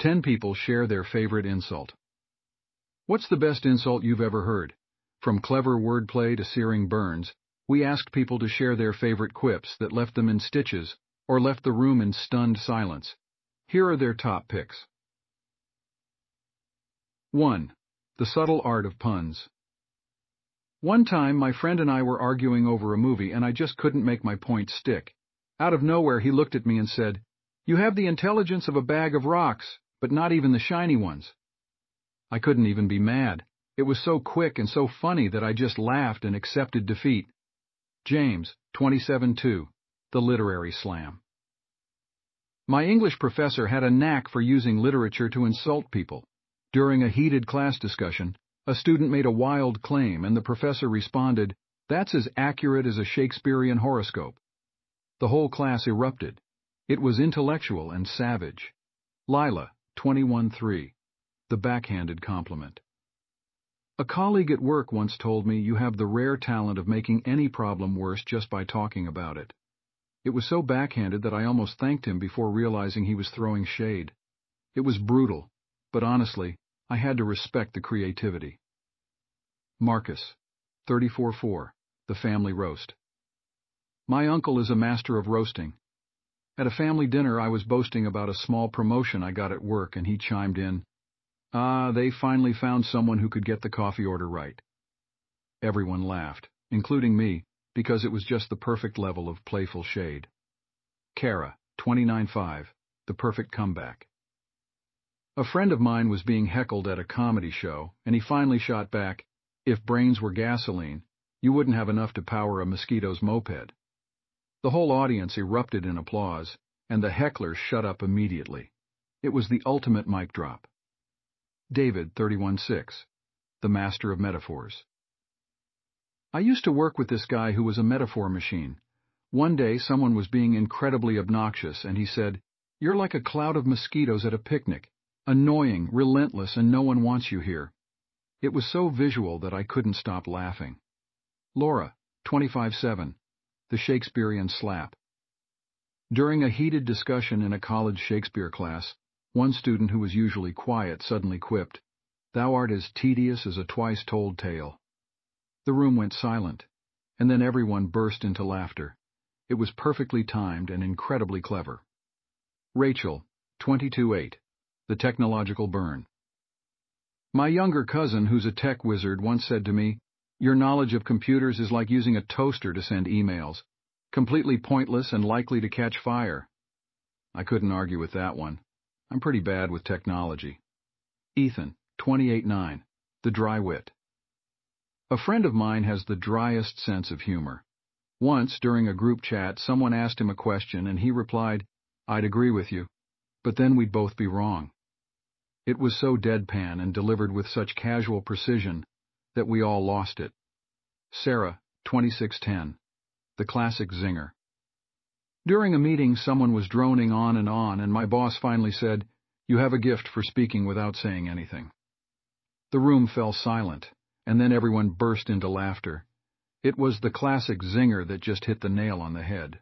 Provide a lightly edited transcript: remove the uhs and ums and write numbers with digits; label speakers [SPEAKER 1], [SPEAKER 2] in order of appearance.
[SPEAKER 1] 10 people share their favorite insult. What's the best insult you've ever heard? From clever wordplay to searing burns, we asked people to share their favorite quips that left them in stitches or left the room in stunned silence. Here are their top picks. 1. The subtle art of puns. One time, my friend and I were arguing over a movie and I just couldn't make my point stick. Out of nowhere, he looked at me and said, "You have the intelligence of a bag of rocks, but not even the shiny ones." I couldn't even be mad. It was so quick and so funny that I just laughed and accepted defeat. James, 27-2, The Literary Slam. My English professor had a knack for using literature to insult people. During a heated class discussion, a student made a wild claim and the professor responded, "That's as accurate as a Shakespearean horoscope." The whole class erupted. It was intellectual and savage. Lila, 21-3, The Backhanded Compliment. A colleague at work once told me you have the rare talent of making any problem worse just by talking about it. It was so backhanded that I almost thanked him before realizing he was throwing shade. It was brutal, but honestly, I had to respect the creativity. Marcus, 34-4, The Family Roast. My uncle is a master of roasting. At a family dinner, I was boasting about a small promotion I got at work, and he chimed in, They finally found someone who could get the coffee order right." Everyone laughed, including me, because it was just the perfect level of playful shade. Kara, 29-5, The Perfect Comeback. A friend of mine was being heckled at a comedy show, and he finally shot back, "If brains were gasoline, you wouldn't have enough to power a mosquito's moped." The whole audience erupted in applause, and the heckler shut up immediately. It was the ultimate mic drop. David, 31-6, The Master of Metaphors. I used to work with this guy who was a metaphor machine. One day, someone was being incredibly obnoxious, and he said, "You're like a cloud of mosquitoes at a picnic. Annoying, relentless, and no one wants you here." It was so visual that I couldn't stop laughing. Laura, 25-7, The Shakespearean Slap. During a heated discussion in a college Shakespeare class, one student who was usually quiet suddenly quipped, "Thou art as tedious as a twice-told tale." The room went silent, and then everyone burst into laughter. It was perfectly timed and incredibly clever. Rachel, 22-8, The Technological Burn. My younger cousin, who's a tech wizard, once said to me, "Your knowledge of computers is like using a toaster to send emails. Completely pointless and likely to catch fire." I couldn't argue with that one. I'm pretty bad with technology. Ethan, 28-9, The Dry Wit. A friend of mine has the driest sense of humor. Once, during a group chat, someone asked him a question and he replied, "I'd agree with you, but then we'd both be wrong." It was so deadpan and delivered with such casual precision that we all lost it. Sarah, 26-10, The Classic Zinger. During a meeting, someone was droning on, and my boss finally said, "You have a gift for speaking without saying anything." The room fell silent, and then everyone burst into laughter. It was the classic zinger that just hit the nail on the head.